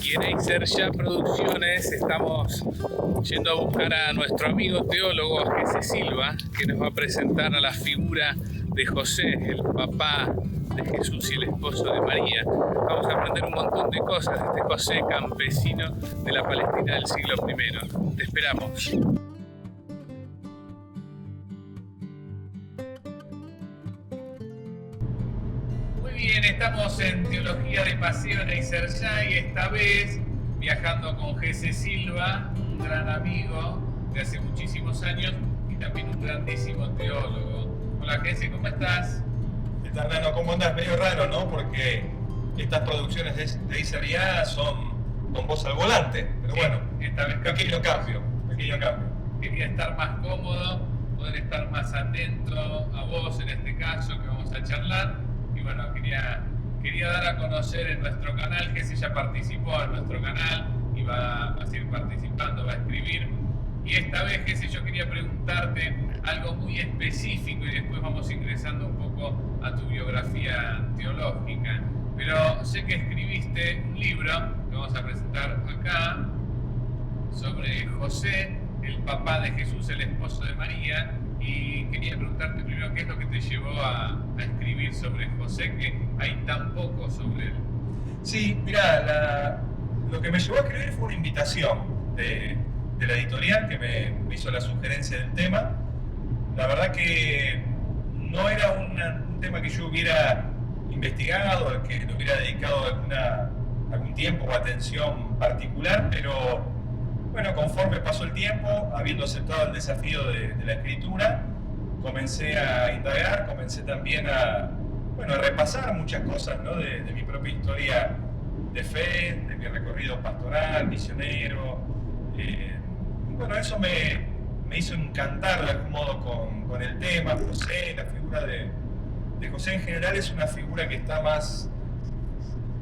Y en Eiserya Producciones estamos yendo a buscar a nuestro amigo teólogo Jesse Silva, que nos va a presentar a la figura de José, el papá de Jesús y el esposo de María. Vamos a aprender un montón de cosas de este José campesino de la Palestina del siglo I. Te esperamos. Muy bien, estamos en Teología de Paseo en Eiserya y esta vez viajando con Jesse Silva, un gran amigo de hace muchísimos años y también un grandísimo teólogo. Hola Jesse, ¿cómo estás? ¿Qué tal, Nano? ¿Cómo andás? Medio raro, ¿no? Porque estas producciones de Eiserya son con voz al volante. Pero sí, bueno, esta vez pequeño cambio. Quería estar más cómodo, poder estar más atento a vos en este caso que vamos a charlar. Y bueno, quería dar a conocer en nuestro canal. Jesse ya participó en nuestro canal y va a seguir participando, va a escribir. Y esta vez, Jesse, yo quería preguntarte algo muy específico y después vamos ingresando un poco a tu biografía teológica. Pero sé que escribiste un libro que vamos a presentar acá sobre José, el papá de Jesús, el esposo de María. Y quería preguntarte primero qué es lo que te llevó a escribir sobre José, que hay tan poco sobre él. Sí, mirá, lo que me llevó a escribir fue una invitación de la editorial que me hizo la sugerencia del tema. La verdad que no era un tema que yo hubiera investigado, al que le hubiera dedicado algún tiempo o atención particular, pero bueno, conforme pasó el tiempo, habiendo aceptado el desafío de la escritura, comencé a indagar, comencé también a repasar muchas cosas, ¿no? de mi propia historia de fe, de mi recorrido pastoral, misionero. Bueno, eso me hizo encantar de algún modo con el tema. José, la figura de José en general es una figura que está más,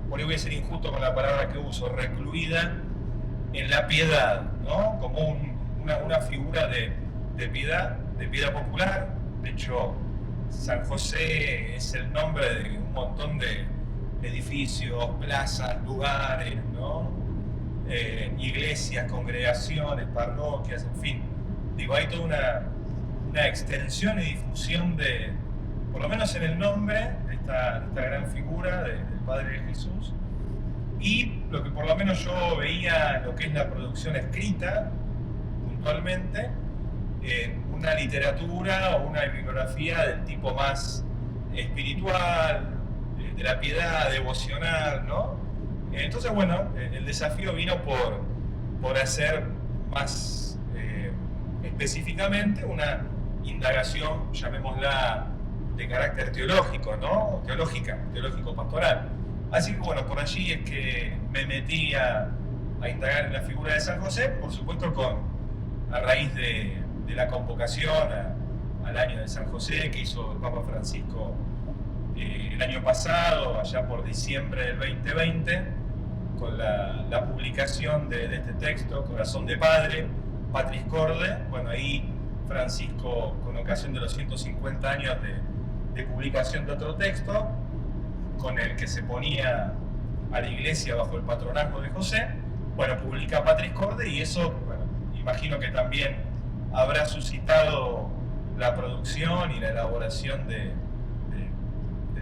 por ahí voy a ser injusto con la palabra que uso, recluida en la piedad, ¿no? Como una figura de piedad popular. De hecho, San José es el nombre de un montón de edificios, plazas, lugares, ¿no? Iglesias, congregaciones, parroquias, en fin. Digo, hay toda una extensión y difusión de, por lo menos en el nombre, de esta gran figura del Padre de Jesús. Y lo que por lo menos yo veía, lo que es la producción escrita, puntualmente, una literatura o una bibliografía del tipo más espiritual, de la piedad, devocional, ¿no? Entonces, bueno, el desafío vino por hacer más específicamente una indagación, llamémosla, de carácter teológico, ¿no? Teológico-pastoral. Así que bueno, por allí es que me metí a indagar en la figura de San José, por supuesto a raíz de la convocación al año de San José que hizo el Papa Francisco el año pasado, allá por diciembre del 2020, con la publicación de este texto, Corazón de Padre, Patris Corde. Bueno, ahí Francisco, con ocasión de los 150 años de publicación de otro texto, con el que se ponía a la iglesia bajo el patronazgo de José, bueno, publica Patris Corde, y eso, bueno, imagino que también habrá suscitado la producción y la elaboración de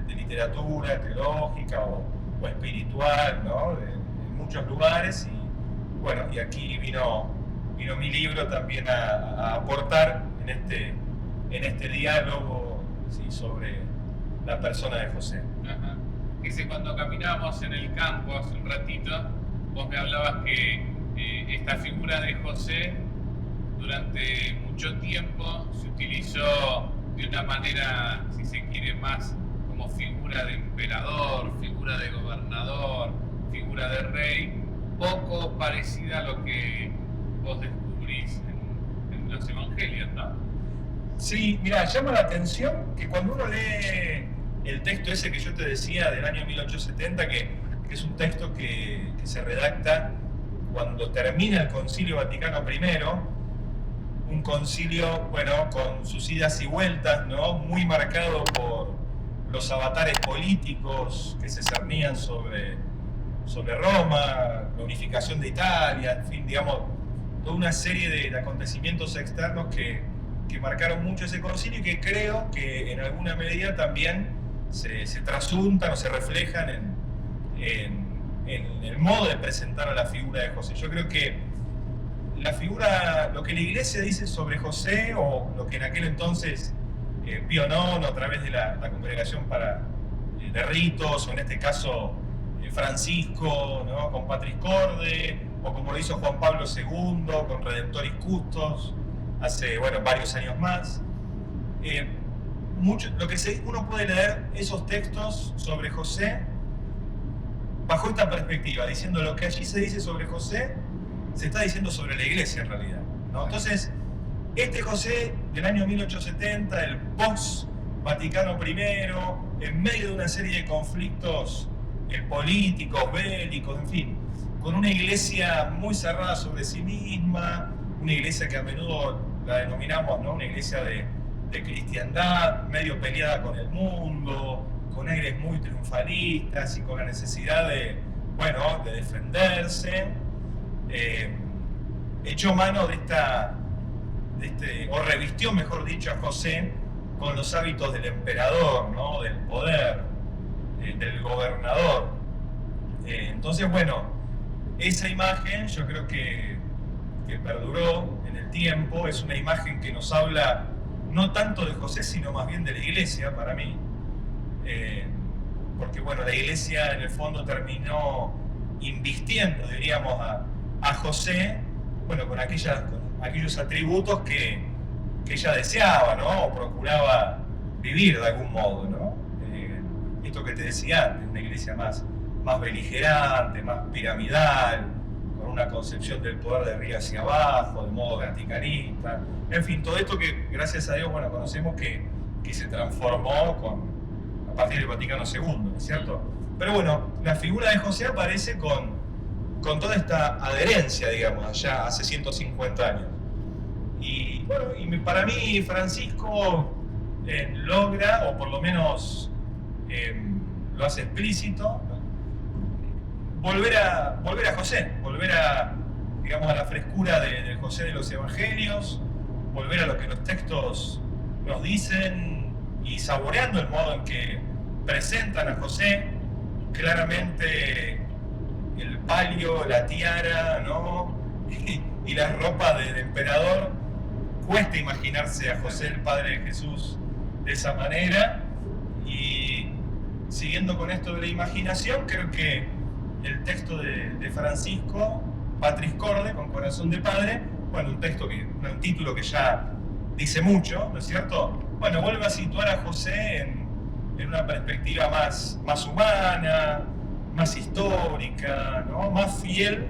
literatura teológica o espiritual, ¿no? En muchos lugares, y bueno, y aquí vino mi libro también a aportar en este diálogo, ¿sí?, sobre la persona de José. Ajá. Ese, cuando caminábamos en el campo hace un ratito, vos me hablabas que esta figura de José durante mucho tiempo se utilizó de una manera, si se quiere, más como figura de emperador, figura de gobernador, figura de rey, poco parecida a lo que vos descubrís en los evangelios, ¿no? Sí, mira, llama la atención que cuando uno lee el texto ese que yo te decía del año 1870, que es un texto que se redacta cuando termina el Concilio Vaticano I, un concilio, bueno, con sus idas y vueltas, ¿no?, muy marcado por los avatares políticos que se cernían sobre sobre Roma, la unificación de Italia, en fin, digamos, toda una serie de acontecimientos externos que marcaron mucho ese concilio y que creo que en alguna medida también se trasuntan o se reflejan en el modo de presentar a la figura de José. Yo creo que la figura, lo que la Iglesia dice sobre José, o lo que en aquel entonces Pío IX, a través de la Congregación de Ritos, o en este caso Francisco, ¿no?, con Patris Corde, o como lo hizo Juan Pablo II con Redemptoris Custos hace varios años más. Uno puede leer esos textos sobre José bajo esta perspectiva, diciendo lo que allí se dice sobre José se está diciendo sobre la Iglesia en realidad, ¿no? Entonces, este José del año 1870, el post-Vaticano I, en medio de una serie de conflictos políticos, bélicos, en fin, con una Iglesia muy cerrada sobre sí misma, una Iglesia que a menudo la denominamos, ¿no?, una Iglesia de cristiandad, medio peleada con el mundo, con aires muy triunfalistas y con la necesidad de defenderse, echó mano o revistió, mejor dicho, a José con los hábitos del emperador, ¿no?, del poder, del gobernador. Entonces, esa imagen yo creo que perduró en el tiempo, es una imagen que nos habla no tanto de José, sino más bien de la Iglesia, para mí, porque la Iglesia en el fondo terminó invistiendo, diríamos, a José, con aquellos atributos que ella deseaba, ¿no?, o procuraba vivir de algún modo, ¿no? Esto que te decía antes, una Iglesia más beligerante, más piramidal, con una concepción del poder de arriba hacia abajo, de modo vaticanista, en fin, todo esto que gracias a Dios conocemos que se transformó a partir del Vaticano II, ¿no es cierto? Pero la figura de José aparece con toda esta adherencia, digamos, allá hace 150 años. Y para mí Francisco logra, o por lo menos lo hace explícito, volver a José, volver a la frescura del José de los Evangelios, volver a lo que los textos nos dicen y saboreando el modo en que presentan a José, claramente el palio, la tiara, ¿no?, y las ropas de emperador. Cuesta imaginarse a José, el Padre de Jesús, de esa manera. Y siguiendo con esto de la imaginación, creo que el texto de Francisco, Patris Corde, con corazón de padre, un título que ya dice mucho, ¿no es cierto? Vuelve a situar a José en una perspectiva más humana, más histórica, ¿no?, más fiel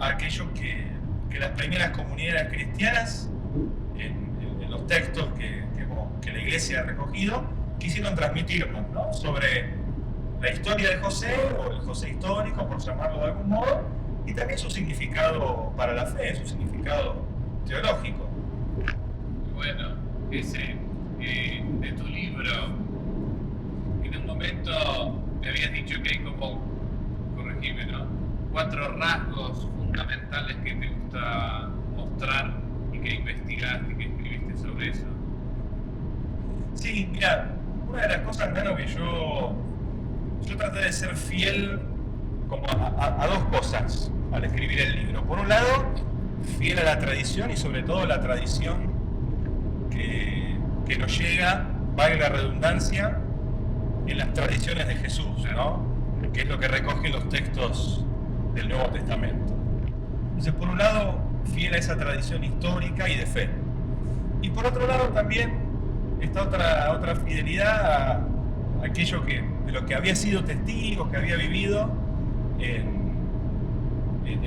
a aquello que las primeras comunidades cristianas, en los textos que la Iglesia ha recogido, quisieron transmitirnos, ¿no?, sobre la historia de José, o el José histórico, por llamarlo de algún modo, y también su significado para la fe, su significado teológico. Ese, de tu libro, en un momento me habías dicho que hay corregime, ¿no?, 4 rasgos fundamentales que te gusta mostrar y que investigaste y que escribiste sobre eso. Sí, mira, una de las cosas, hermano, que yo traté de ser fiel como a dos cosas al escribir el libro. Por un lado, fiel a la tradición, y sobre todo la tradición que nos llega, valga la redundancia, en las tradiciones de Jesús, ¿no?, que es lo que recogen los textos del Nuevo Testamento. Entonces, por un lado, fiel a esa tradición histórica y de fe. Y por otro lado también está otra fidelidad a aquello de lo que había sido testigo, que había vivido en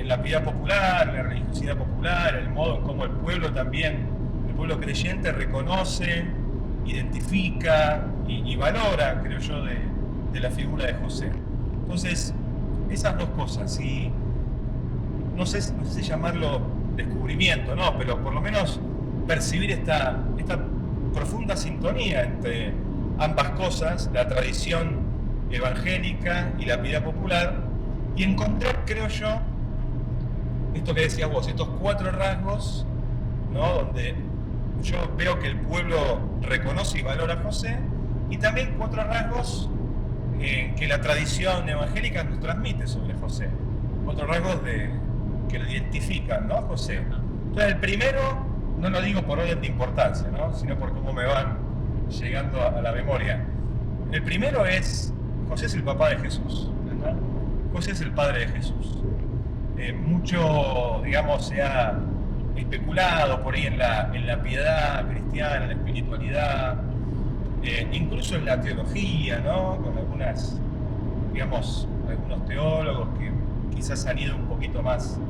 la piedad popular, en la religiosidad popular, el modo en cómo el pueblo creyente reconoce, identifica y valora, creo yo, de la figura de José. Entonces, esas dos cosas, y no sé si llamarlo descubrimiento, ¿no?, pero por lo menos percibir esta profunda sintonía entre ambas cosas, la tradición evangélica y la piedad popular, Y encontré, creo yo, esto que decías vos, estos 4 rasgos, ¿no? Donde yo veo que el pueblo reconoce y valora a José, y también 4 rasgos que la tradición evangélica nos transmite sobre José. 4 rasgos que lo identifican, ¿no? José. Entonces, el primero, no lo digo por orden de importancia, ¿no? Sino por cómo me van llegando a la memoria. El primero es, José es el papá de Jesús, ¿no? José es el padre de Jesús. Mucho, digamos, se ha especulado por ahí en la piedad cristiana, en la espiritualidad, incluso en la teología, ¿no? Con algunos teólogos que quizás han ido un poquito más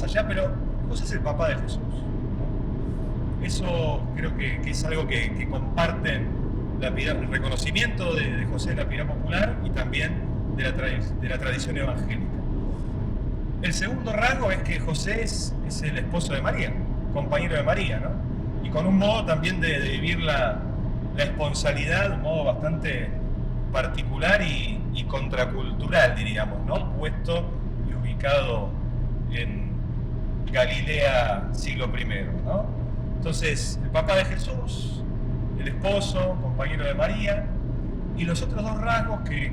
allá, pero José es el papá de Jesús, ¿no? Eso creo que es algo que comparten la piedad, el reconocimiento de José en la piedad popular y también de la tradición evangélica. El segundo rasgo es que José es el esposo de María, compañero de María, ¿no? Y con un modo también de vivir la esponsalidad, un modo bastante particular y contracultural, diríamos, ¿no? Puesto y ubicado en Galilea siglo I, ¿no? Entonces, el papá de Jesús, el esposo, compañero de María, y los otros 2 rasgos que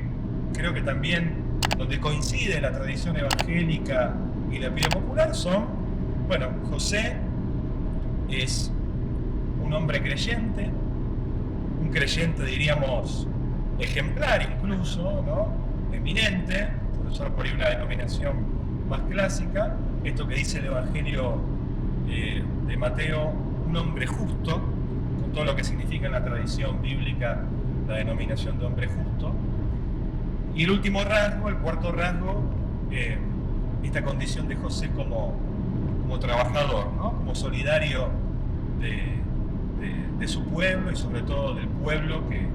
creo que también donde coincide la tradición evangélica y la piedad popular son, bueno, José es un hombre creyente, un creyente, diríamos, ejemplar incluso, ¿no? Eminente, por usar por ahí una denominación más clásica, esto que dice el Evangelio de Mateo, un hombre justo, con todo lo que significa en la tradición bíblica la denominación de hombre justo. Y el último rasgo, el cuarto rasgo, esta condición de José como trabajador, ¿no? Como solidario de su pueblo y sobre todo del pueblo que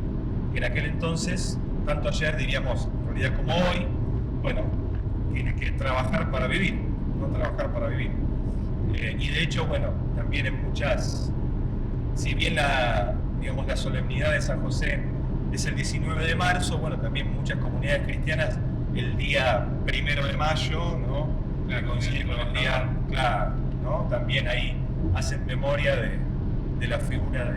en aquel entonces, tanto ayer diríamos, en realidad como hoy, bueno, tiene que trabajar para vivir, no trabajar para vivir. Y de hecho, bueno, también en muchas, si bien la solemnidad de San José es el 19 de marzo, bueno, también muchas comunidades cristianas el día 1 de mayo, ¿no? Que coincide con el día, claro, ¿no? También ahí hacen memoria de la figura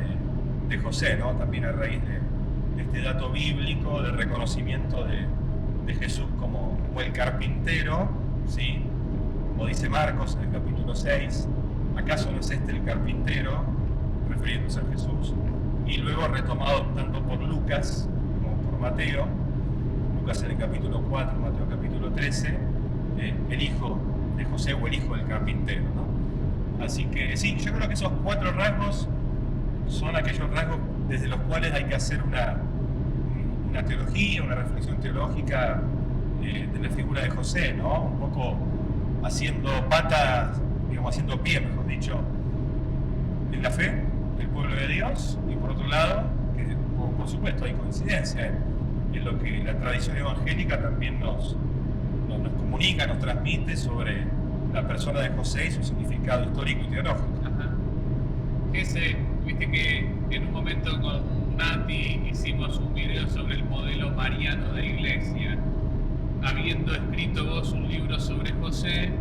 de José, ¿no? También a raíz de este dato bíblico, del reconocimiento de Jesús como el carpintero, ¿sí? Como dice Marcos en el capítulo 6, ¿acaso no es este el carpintero? Refiriéndose a Jesús. Y luego retomado tanto por Lucas como por Mateo, Lucas en el capítulo 4, Mateo capítulo 13, el hijo de José o el hijo del carpintero, ¿no? Así que sí, yo creo que esos 4 rasgos son aquellos rasgos desde los cuales hay que hacer una teología, una reflexión teológica de la figura de José, ¿no? Un poco haciendo patas, digamos, haciendo pie, mejor dicho, en la fe del pueblo de Dios, y por otro lado, que por supuesto hay coincidencia en lo que la tradición evangélica también nos comunica, nos transmite sobre la persona de José y su significado histórico y teológico. Ajá. Viste que en un momento con Nati hicimos un video sobre el modelo mariano de iglesia. Habiendo escrito vos un libro sobre José,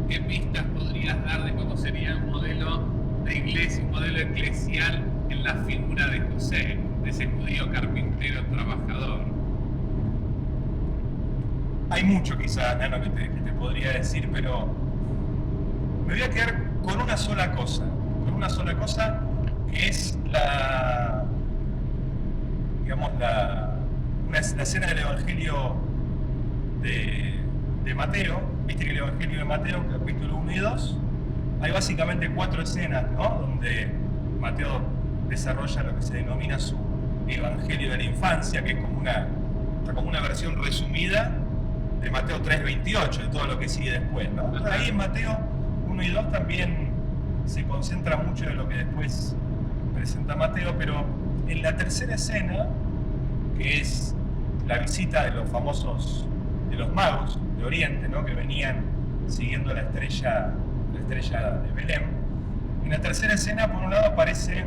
¿qué pistas podrías dar de cómo sería un modelo de iglesia, un modelo eclesial en la figura de José, de ese judío carpintero trabajador? Hay mucho quizás, Nano, que te podría decir, pero me voy a quedar con una sola cosa, que es la escena del Evangelio de Mateo. Viste que el Evangelio de Mateo, capítulo 1 y 2, hay básicamente 4 escenas, ¿no? Donde Mateo desarrolla lo que se denomina su Evangelio de la infancia, que es como una versión resumida de Mateo 3:28, de todo lo que sigue después, ¿no? Ahí en Mateo 1 y 2 también se concentra mucho de lo que después presenta Mateo, pero en la tercera escena, que es la visita de los famosos, de los magos de Oriente, ¿no? Que venían siguiendo la estrella de Belén. En la tercera escena, por un lado, aparece,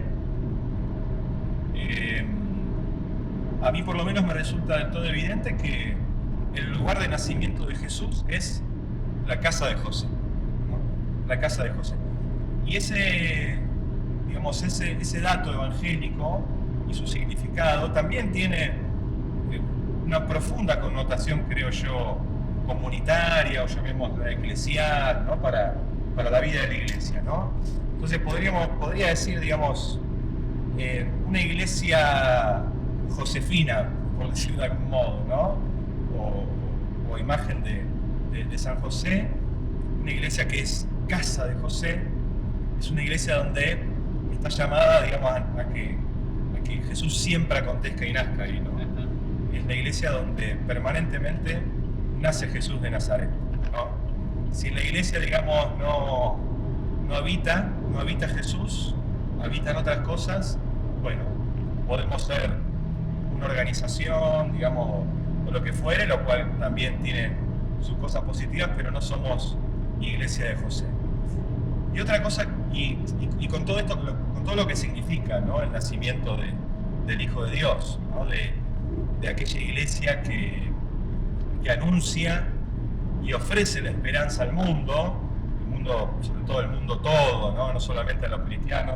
a mí por lo menos me resulta del todo evidente que el lugar de nacimiento de Jesús es la casa de José, ¿no? La casa de José. Y ese dato evangélico y su significado también tiene una profunda connotación, creo yo, comunitaria, o llamémosla eclesial, ¿no? para la vida de la iglesia, ¿no? Entonces podría decir, una iglesia josefina, por decirlo de algún modo, ¿no? O imagen de San José, una iglesia que es casa de José, es una iglesia donde está llamada, a que Jesús siempre acontezca y nazca ahí, ¿no? Es la iglesia donde permanentemente nace Jesús de Nazaret, ¿no? Si en la iglesia, no habita Jesús, habitan otras cosas, bueno, podemos ser una organización, o lo que fuere, lo cual también tiene sus cosas positivas, pero no somos iglesia de José. Y otra cosa, y con todo esto, con todo lo que significa, ¿no? El nacimiento del Hijo de Dios, ¿no? De aquella iglesia que anuncia y ofrece la esperanza al mundo, sobre todo el mundo todo, ¿no? No solamente a los cristianos,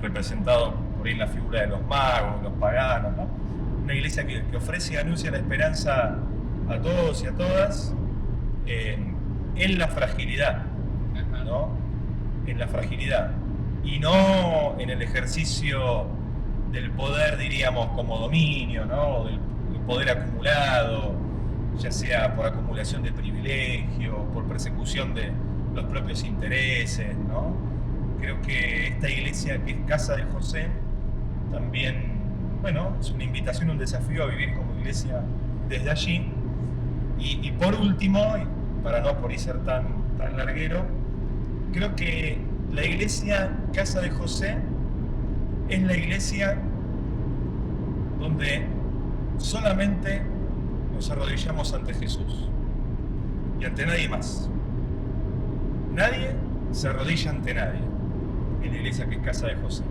representado por ahí en la figura de los magos, los paganos, ¿no? Una iglesia que ofrece y anuncia la esperanza a todos y a todas en la fragilidad, ¿no? En la fragilidad, y no en el ejercicio del poder, como dominio, ¿no? Del poder acumulado, ya sea por acumulación de privilegio, por persecución de los propios intereses, ¿no? Creo que esta iglesia, que es casa de José, también, es una invitación, un desafío a vivir como iglesia desde allí. Y por último, para no por ahí ser tan larguero, creo que la iglesia casa de José es la iglesia donde solamente nos arrodillamos ante Jesús y ante nadie más. Nadie se arrodilla ante nadie en la iglesia que es casa de José,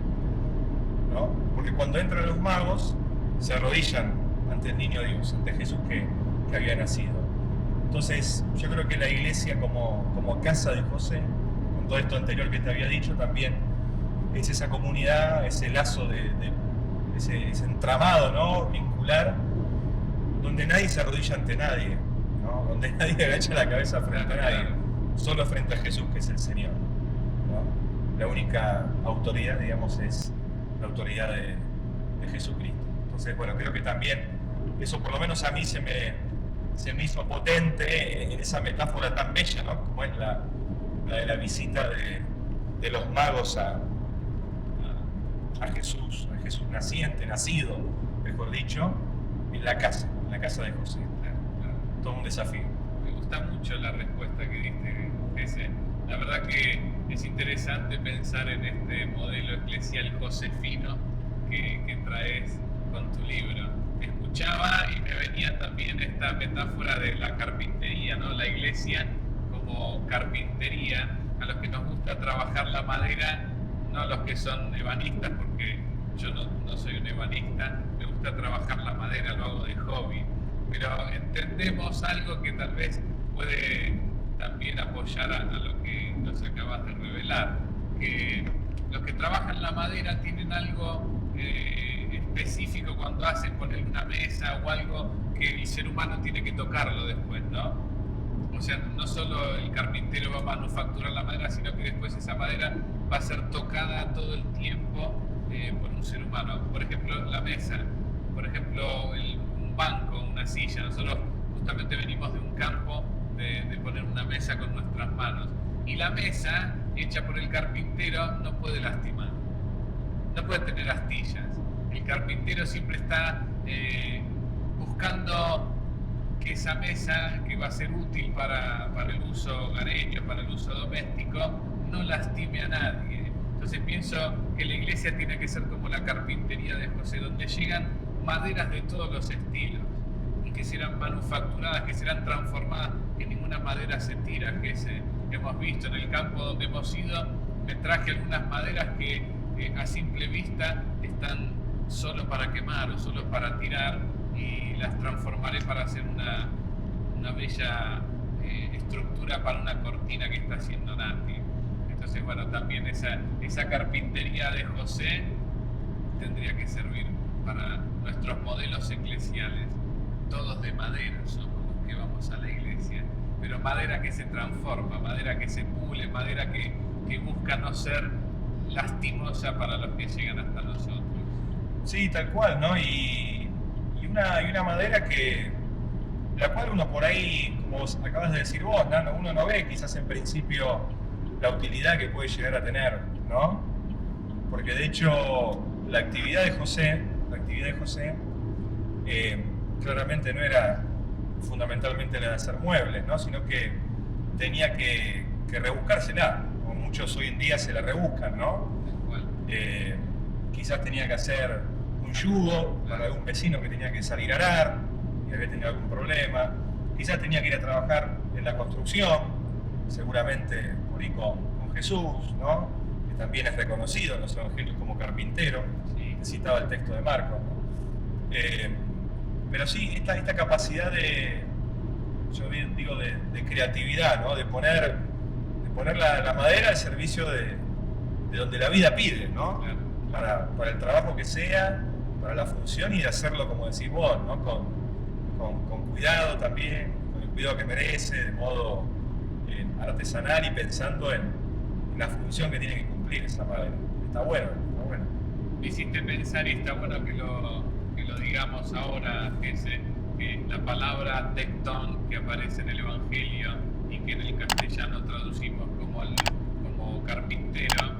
¿no? Porque cuando entran los magos se arrodillan ante el niño Dios, ante Jesús que había nacido. Entonces yo creo que la iglesia como casa de José, con todo esto anterior que te había dicho, también es esa comunidad, ese lazo ese entramado, ¿no? Vincular, donde nadie se arrodilla ante nadie, ¿no? Donde nadie agacha la cabeza frente a nadie, solo frente a Jesús, que es el Señor, ¿no? La única autoridad, es la autoridad de Jesucristo. Entonces, creo que también eso, por lo menos a mí, se me hizo potente en esa metáfora tan bella, ¿no? Como es la de la visita de los magos a Jesús nacido, mejor dicho, en la casa de José. Todo un desafío. Me gusta mucho la respuesta que diste, Jesse. La verdad que es interesante pensar en este modelo eclesial josefino que traes con tu libro. Escuchaba y me venía también esta metáfora de la carpintería, ¿no? La iglesia como carpintería, a los que nos gusta trabajar la madera, no a los que son ebanistas, porque yo no soy un ebanista, me gusta trabajar la madera, lo hago de hobby, pero entendemos algo que tal vez puede también apoyar a lo que nos acabas de revelar, que los que trabajan la madera tienen algo específico cuando hacen poner una mesa o algo que el ser humano tiene que tocarlo después, ¿no? O sea, no solo el carpintero va a manufacturar la madera, sino que después esa madera va a ser tocada todo el tiempo por un ser humano. Por ejemplo, la mesa, por ejemplo, un banco, una silla. Nosotros justamente venimos de un campo de poner una mesa con nuestras manos. Y la mesa, hecha por el carpintero, no puede lastimar, no puede tener astillas. El carpintero siempre está buscando que esa mesa, que va a ser útil para el uso hogareño, para el uso doméstico, no lastime a nadie. Entonces pienso que la iglesia tiene que ser como la carpintería de José, donde llegan maderas de todos los estilos y que serán manufacturadas, que serán transformadas, que ninguna madera se tira, que hemos visto en el campo donde hemos ido. Me traje algunas maderas que a simple vista están solo para quemar o solo para tirar, y las transformaré para hacer una bella estructura para una cortina que está haciendo Nati. Entonces, bueno, también esa carpintería de José tendría que servir para nuestros modelos eclesiales, todos de madera somos los que vamos a la iglesia, pero madera que se transforma, madera que se pule, madera que busca no ser lastimosa para los que llegan hasta nosotros. Sí, tal cual, ¿no? Y una madera la cual uno por ahí, como acabas de decir vos, ¿no? Uno no ve quizás en principio la utilidad que puede llegar a tener, ¿no? Porque de hecho la actividad de José claramente no era fundamentalmente la de hacer muebles, ¿no? Sino que tenía que rebuscársela, como muchos hoy en día se la rebuscan, ¿no? Quizás tenía que hacer un yugo para algún vecino que tenía que salir a arar y había tenido algún problema. Quizás tenía que ir a trabajar en la construcción, seguramente por ahí con Jesús, ¿no? Que también es reconocido en los evangelios como carpintero. Sí, citaba el texto de Marcos, ¿no? Pero sí, esta capacidad de creatividad, ¿no? De poner la madera al servicio de donde la vida pide, ¿no? Claro. Para el trabajo que sea, para la función, y de hacerlo, como decís vos, ¿no? Con cuidado también, con el cuidado que merece, de modo artesanal y pensando en la función que tiene que cumplir esa madera. Está bueno. Me hiciste pensar, y está bueno que lo digamos ahora, que la palabra tectón que aparece en el Evangelio y que en el castellano traducimos como carpintero,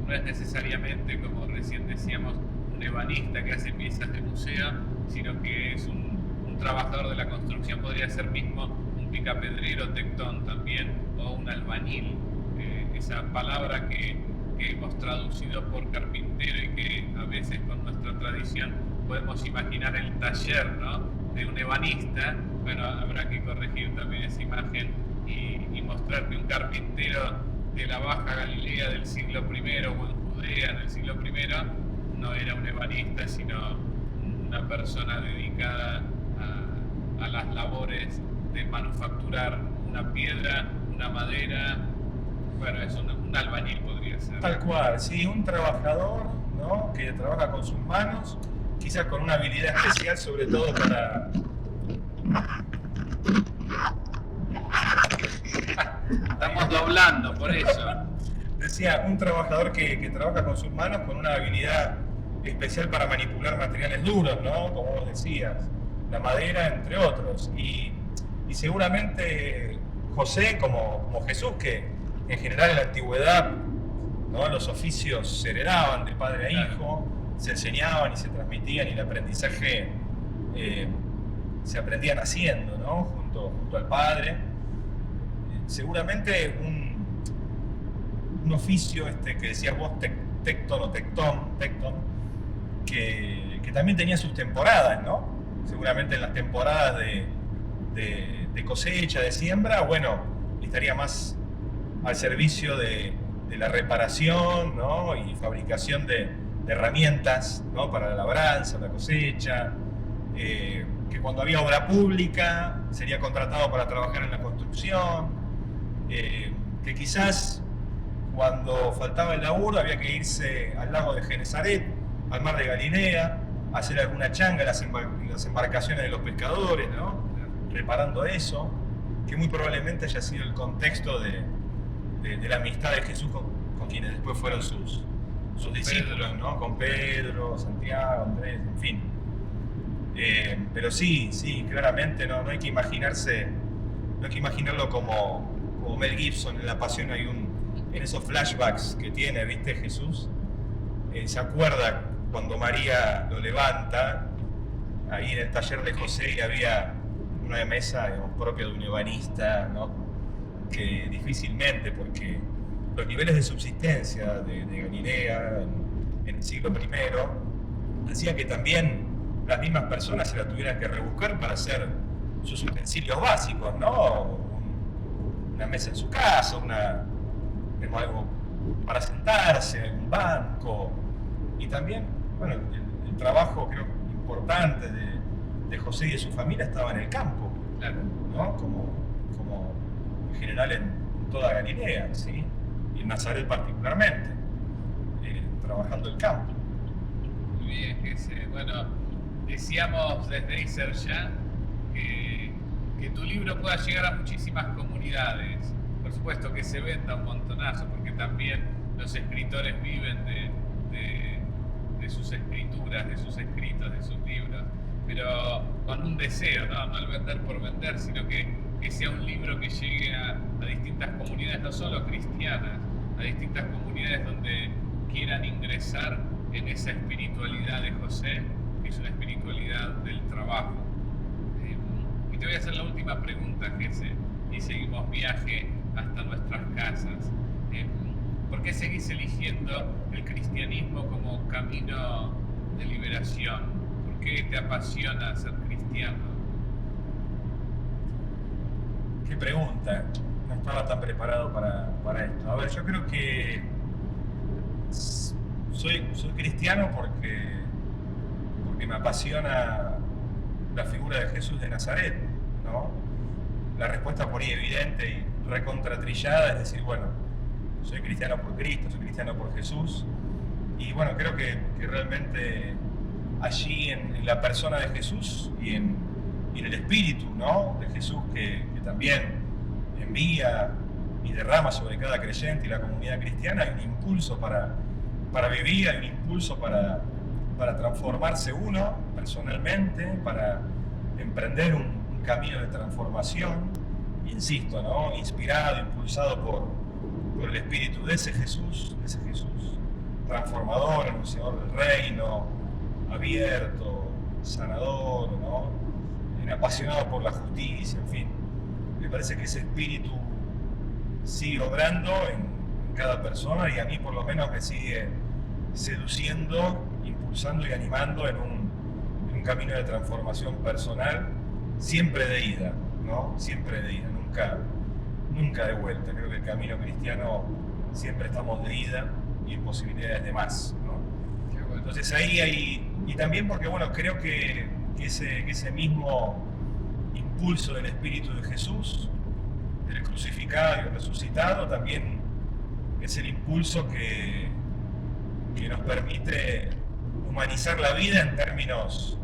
no es necesariamente, como recién decíamos, un ebanista que hace piezas de museo, sino que es un trabajador de la construcción, podría ser mismo un picapedrero tectón también, o un albañil. Esa palabra que hemos traducido por carpintero y que a veces con nuestra tradición podemos imaginar el taller, ¿no?, de un ebanista. Bueno, habrá que corregir también esa imagen y mostrar que un carpintero de la Baja Galilea del siglo I o en Judea del siglo I no era un ebanista, sino una persona dedicada a las labores de manufacturar una piedra, una madera. Bueno, es un albañil podría ser. Tal cual, sí, un trabajador, ¿no?, que trabaja con sus manos, quizás con una habilidad especial, sobre todo para... Estamos doblando, por eso. Decía, un trabajador que trabaja con sus manos con una habilidad especial para manipular materiales duros, ¿no? Como vos decías, la madera, entre otros. Y seguramente José, como Jesús, que en general en la antigüedad, ¿no?, los oficios se heredaban de padre a hijo, se enseñaban y se transmitían, y el aprendizaje se aprendía haciendo, ¿no?, junto al padre. Seguramente un oficio que decías vos, tectón, que también tenía sus temporadas, ¿no? Seguramente en las temporadas de cosecha, de siembra, bueno, estaría más al servicio de la reparación, ¿no?, y fabricación de herramientas, ¿no?, para la labranza, la cosecha, que cuando había obra pública sería contratado para trabajar en la construcción, que quizás cuando faltaba el laburo había que irse al lago de Genesaret, al mar de Galilea, a hacer alguna changa en las embarcaciones de los pescadores, ¿no?, reparando eso, que muy probablemente haya sido el contexto de la amistad de Jesús con quienes después fueron sus discípulos, ¿no?, con Pedro, Santiago, Andrés, en fin. Pero sí, claramente no hay que imaginarlo como Mel Gibson en La Pasión. En esos flashbacks que tiene, ¿viste?, Jesús, se acuerda cuando María lo levanta ahí en el taller de José, y había una mesa, digamos, propia de un ebanista, ¿no?, que difícilmente, porque los niveles de subsistencia de Galilea en el siglo I hacía que también las mismas personas se la tuvieran que rebuscar para hacer sus utensilios básicos, ¿no? Una mesa en su casa, algo para sentarse, un banco. Y también, bueno, el trabajo, creo, importante de José y de su familia estaba en el campo, Claro. ¿no? Como en general en toda Galilea, ¿sí? Y en Nazaret particularmente, trabajando el campo. Muy bien, bueno, decíamos desde Iser ya que tu libro pueda llegar a muchísimas comunidades. Por supuesto que se venda un montonazo, porque también los escritores viven de sus escrituras, de sus escritos, de sus libros, pero con un deseo, ¿no? No el vender por vender, sino que sea un libro que llegue a distintas comunidades, no solo cristianas, a distintas comunidades donde quieran ingresar en esa espiritualidad de José, que es una espiritualidad del trabajo. Y te voy a hacer la última pregunta, Gese, y seguimos viaje hasta nuestras casas. ¿Por qué seguís eligiendo el cristianismo como camino de liberación? ¿Por qué te apasiona ser cristiano? Qué pregunta, no estaba tan preparado para esto. A ver, yo creo que soy cristiano porque me apasiona la figura de Jesús de Nazaret, ¿no? La respuesta por ahí evidente y recontratrillada es decir, bueno, soy cristiano por Cristo, soy cristiano por Jesús, y bueno, creo que realmente allí en la persona de Jesús y en el espíritu, ¿no? De Jesús que también envía y derrama sobre cada creyente y la comunidad cristiana, hay un impulso para vivir, hay un impulso para transformarse uno personalmente, para emprender un camino de transformación, insisto, ¿no? Inspirado, impulsado por el espíritu de ese Jesús transformador, anunciador del reino, abierto, sanador, ¿no? Apasionado por la justicia, en fin. Me parece que ese espíritu sigue obrando en cada persona y a mí por lo menos me sigue seduciendo, impulsando y animando en un camino de transformación personal, siempre de ida, ¿no? Siempre de ida, nunca de vuelta. Creo que el camino cristiano siempre estamos de ida y en posibilidades de más, ¿no? Bueno. Entonces ahí hay, y también porque bueno, creo que ese mismo impulso del Espíritu de Jesús, del crucificado y resucitado, también es el impulso que nos permite humanizar la vida en términos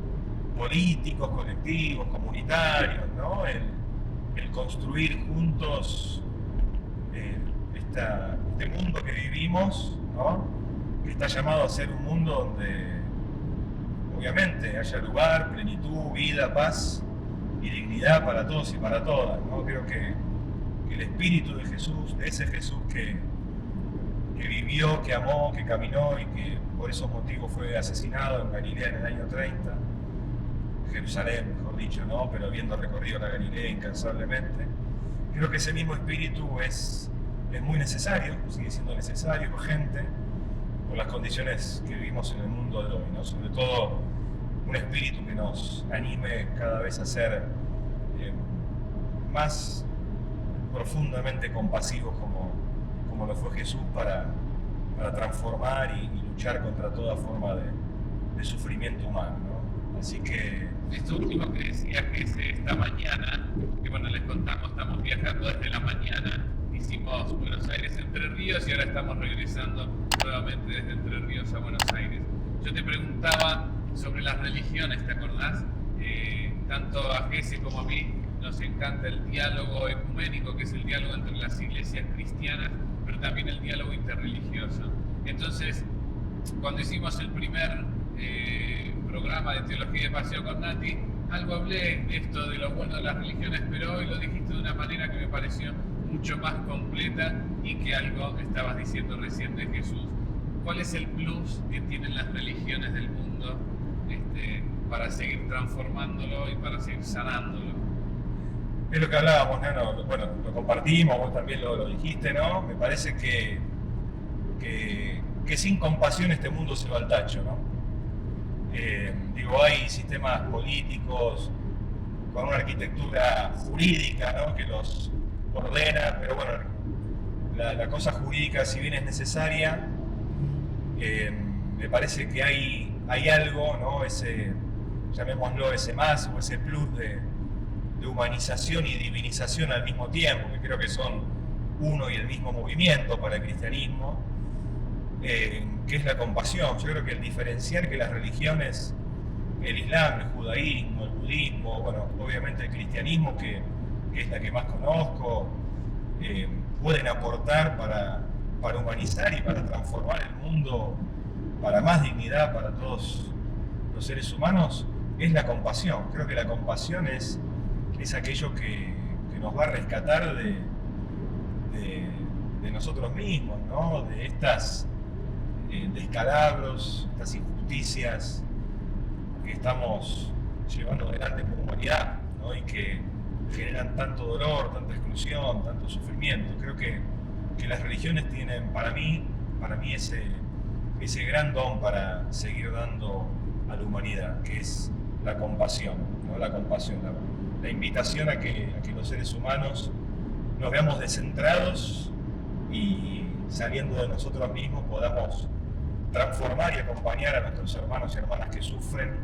políticos, colectivos, comunitarios, ¿no? El construir juntos este mundo que vivimos, ¿no? Que está llamado a ser un mundo donde obviamente haya lugar, plenitud, vida, paz y dignidad para todos y para todas, ¿no? Creo que el espíritu de Jesús, de ese Jesús que vivió, que amó, que caminó y que por esos motivos fue asesinado en Galilea en el año 30, Jerusalén, mejor dicho, ¿no? Pero habiendo recorrido la Galilea incansablemente, creo que ese mismo espíritu es muy necesario, sigue siendo necesario, urgente, por las condiciones que vivimos en el mundo de hoy, ¿no? Sobre todo un espíritu que nos anime cada vez a ser más profundamente compasivos como lo fue Jesús para transformar y luchar contra toda forma de sufrimiento humano, ¿no? Así que... Esto último que decía que es esta mañana, que bueno, les contamos, estamos viajando desde la mañana, hicimos Buenos Aires, Entre Ríos y ahora estamos regresando nuevamente desde Entre Ríos a Buenos Aires. Yo te preguntaba sobre las religiones, ¿te acordás? Tanto a Gese como a mí nos encanta el diálogo ecuménico, que es el diálogo entre las iglesias cristianas, pero también el diálogo interreligioso. Entonces, cuando hicimos el primer programa de Teología de Paseo con Nati, algo hablé de esto de lo bueno de las religiones, pero hoy lo dijiste de una manera que me pareció mucho más completa y que algo estabas diciendo recién de Jesús. ¿Cuál es el plus que tienen las religiones del mundo para seguir transformándolo y para seguir sanándolo? Es lo que hablábamos, ¿no? Bueno, lo compartimos, vos también lo dijiste, ¿no? Me parece que sin compasión este mundo se va al tacho, ¿no? Hay sistemas políticos con una arquitectura jurídica, ¿no? Que los ordena, pero bueno, la cosa jurídica, si bien es necesaria, me parece que hay algo, ¿no? Llamémoslo ese más o ese plus de de humanización y divinización al mismo tiempo, que creo que son uno y el mismo movimiento para el cristianismo, que es la compasión. Yo creo que el diferenciar que las religiones, el Islam, el judaísmo, el budismo, bueno, obviamente el cristianismo, que es la que más conozco, pueden aportar para humanizar y para transformar el mundo para más dignidad para todos los seres humanos, es la compasión. Creo que la compasión es aquello que nos va a rescatar de nosotros mismos, ¿no? De estas descalabros, estas injusticias que estamos llevando adelante como humanidad, ¿no? Y que generan tanto dolor, tanta exclusión, tanto sufrimiento. Creo que las religiones tienen para mí ese gran don para seguir dando a la humanidad, que es la compasión, ¿no? La compasión, la invitación a que los seres humanos nos veamos descentrados y saliendo de nosotros mismos podamos transformar y acompañar a nuestros hermanos y hermanas que sufren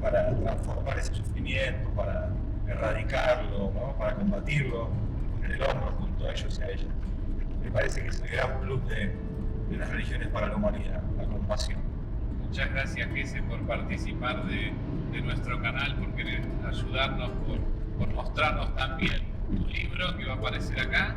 para transformar ese sufrimiento, para erradicarlo, ¿no? Para combatirlo en el hombro junto a ellos y a ellas. Me parece que es el gran plus de las religiones para la humanidad, la compasión. Muchas gracias, Jesse, por participar de nuestro canal, por querer ayudarnos, por mostrarnos también tu libro que va a aparecer acá.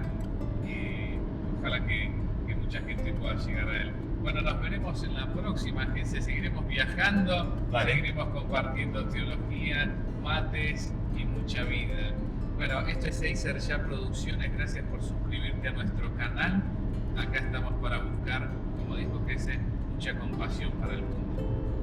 Ojalá que mucha gente pueda llegar a él. Bueno, nos veremos en la próxima, Jesse. Seguiremos viajando, seguiremos compartiendo teología, mates y mucha vida. Bueno, esto es Eiser Ya Producciones. Gracias por suscribirte a nuestro canal. Acá estamos para buscar, como dijo Jesse, mucha compasión para el mundo.